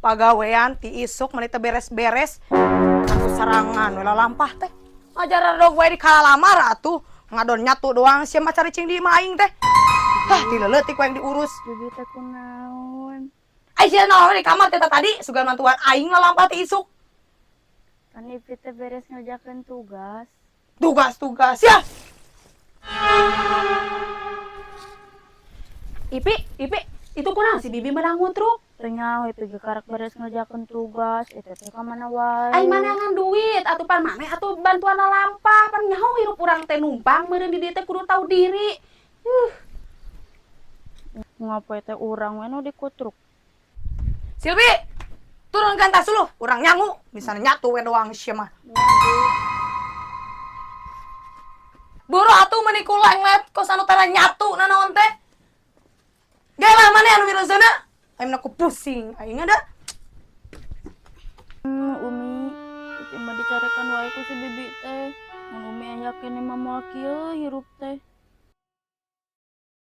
pagawean ti isuk menit beres-beres atuh sarangan wela lampah teh ngajaran dog wae di kalalamar atuh ngadon nyatu doang sia mah cari cing di maing teh hah ti leuleut ti ku yang diurus Bibi teh kunaon? ai sia naon di kamar teh tadi sugan mantuan aing lah lampah ti isuk Kan Ipi teh beres ngerjakeun tugas. tugas ya Ipi, itu kunaon si Bibi menang ngutruk? Teu nyaho Ipi ge karek beres ngerjakeun tugas, eta teh ka mana wae. Ai manangan duit atuh pan maneh atuh bantuan lampah pan nyaho hirup urang teh numpang meureun di dieu teh kudu tahu diri. Ngapoe teh urang we nu dikutruk. Silvi turunkan tas dulu urang nyangu misalnya nyatu we doang sia mah buru atuh meuni kulang let kos anu tara nyatu nanaon teh ge lah maneh anu wireuseuna aing aku pusing aing ada Umi, Ipi mah dicarekan wae ku si Bibi teh. Mun Umi yakin mah moal kieu hirup teh.